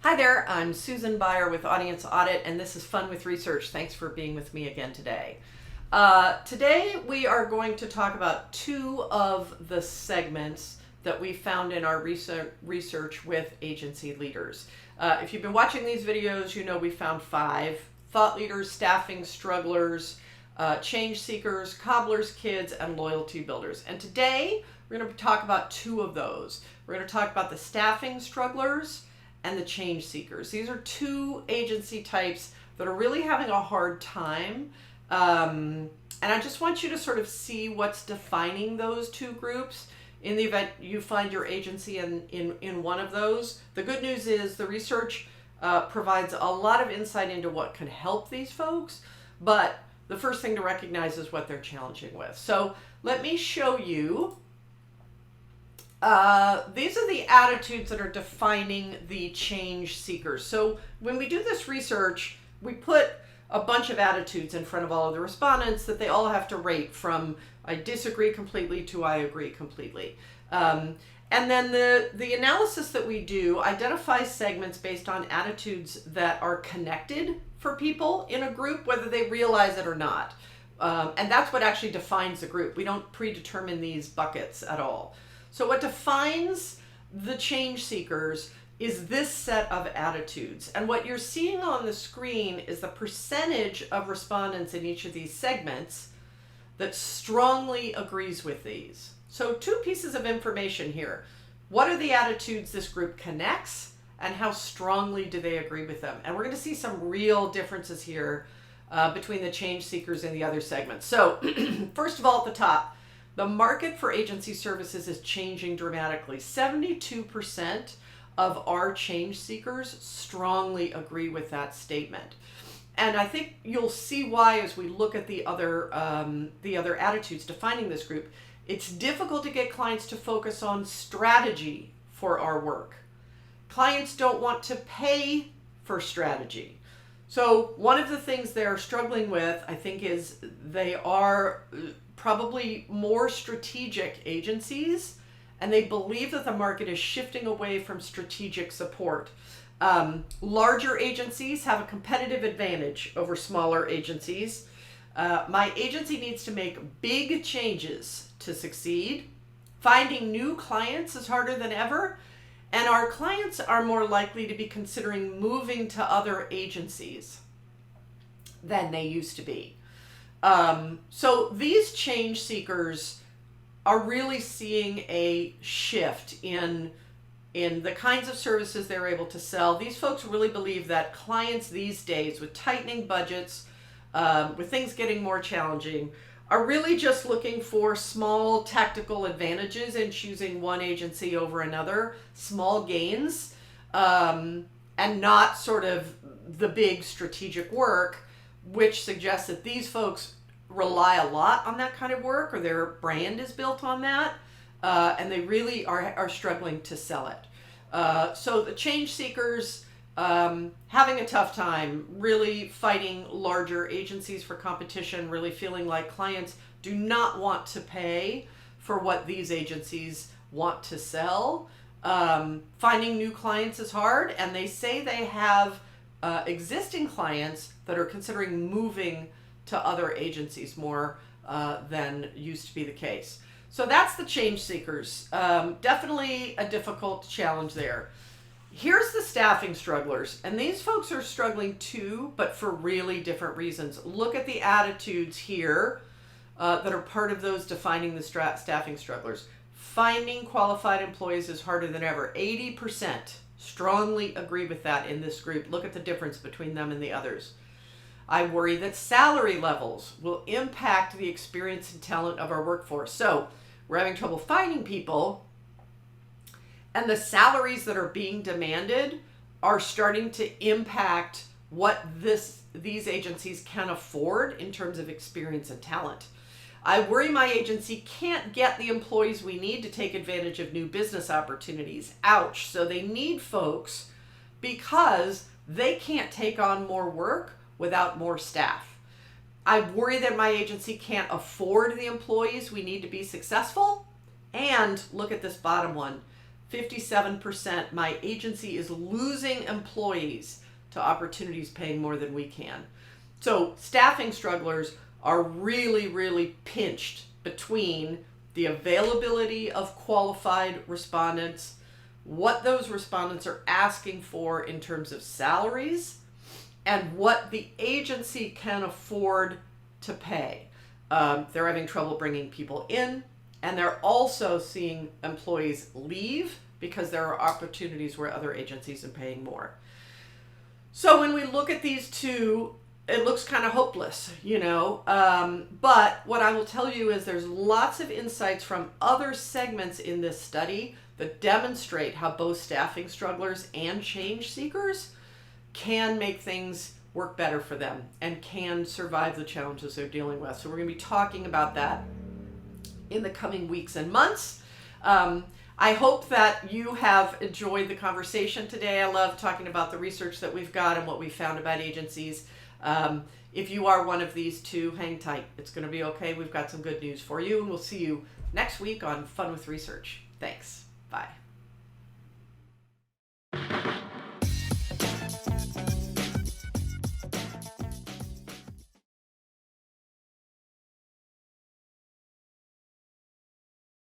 Hi there, I'm Susan Beyer with Audience Audit, and this is Fun with Research. Thanks for being with me again today. Today we are going to talk about two of the segments that we found in our research with agency leaders. If you've been watching these videos, you know we found 5: thought leaders, staffing strugglers, change seekers, cobblers, kids, and loyalty builders. And today we're going to talk about 2 of those. We're going to talk about the staffing strugglers and the change seekers. These are 2 agency types that are really having a hard time. And I just want you to sort of see what's defining those 2 groups in the event you find your agency in one of those. The good news is the research provides a lot of insight into what can help these folks, but the first thing to recognize is what they're challenging with. So let me show you. These are the attitudes that are defining the change seekers. So when we do this research, we put a bunch of attitudes in front of all of the respondents that they all have to rate from I disagree completely to I agree completely. And then the analysis that we do identifies segments based on attitudes that are connected for people in a group, whether they realize it or not. And that's what actually defines the group. We don't predetermine these buckets at all. So what defines the change seekers is this set of attitudes. And what you're seeing on the screen is the percentage of respondents in each of these segments that strongly agrees with these. So 2 pieces of information here. What are the attitudes this group connects, and how strongly do they agree with them? And we're going to see some real differences here between the change seekers and the other segments. So first of all, at the top, the market for agency services is changing dramatically. 72% of our change seekers strongly agree with that statement. And I think you'll see why as we look at the other attitudes defining this group. It's difficult to get clients to focus on strategy for our work. Clients don't want to pay for strategy. So one of the things they're struggling with, I think, is they are probably more strategic agencies, and they believe that the market is shifting away from strategic support. Larger agencies have a competitive advantage over smaller agencies. My agency needs to make big changes to succeed. Finding new clients is harder than ever, and our clients are more likely to be considering moving to other agencies than they used to be. So these change seekers are really seeing a shift in the kinds of services they're able to sell. These folks really believe that clients these days, with tightening budgets, with things getting more challenging, are really just looking for small tactical advantages in choosing one agency over another, small gains, and not sort of the big strategic work, which suggests that these folks rely a lot on that kind of work, or their brand is built on that, and they really are struggling to sell it. So the change seekers having a tough time, really fighting larger agencies for competition, really feeling like clients do not want to pay for what these agencies want to sell. Finding new clients is hard, and they say they have existing clients that are considering moving to other agencies more than used to be the case. So that's the change seekers. Definitely a difficult challenge there. Here's the staffing strugglers, and these folks are struggling too, but for really different reasons. Look at the attitudes here that are part of those defining the staffing strugglers. Finding qualified employees is harder than ever. 80% strongly agree with that in this group. Look at the difference between them and the others. I worry that salary levels will impact the experience and talent of our workforce. So we're having trouble finding people, and the salaries that are being demanded are starting to impact what these agencies can afford in terms of experience and talent. I worry my agency can't get the employees we need to take advantage of new business opportunities. Ouch. So they need folks because they can't take on more work without more staff. I worry that my agency can't afford the employees we need to be successful. And look at this bottom one. 57%, my agency is losing employees to opportunities paying more than we can. So staffing strugglers are really, really pinched between the availability of qualified respondents, what those respondents are asking for in terms of salaries, and what the agency can afford to pay. They're having trouble bringing people in, and they're also seeing employees leave because there are opportunities where other agencies are paying more. So when we look at these two, it looks kind of hopeless, but what I will tell you is there's lots of insights from other segments in this study that demonstrate how both staffing strugglers and change seekers can make things work better for them and can survive the challenges they're dealing with. So we're going to be talking about that in the coming weeks and months. I hope that you have enjoyed the conversation today. I love talking about the research that we've got and what we found about agencies. If you are one of these two, hang tight. It's going to be okay. We've got some good news for you, and we'll see you next week on Fun with Research. Thanks. Bye.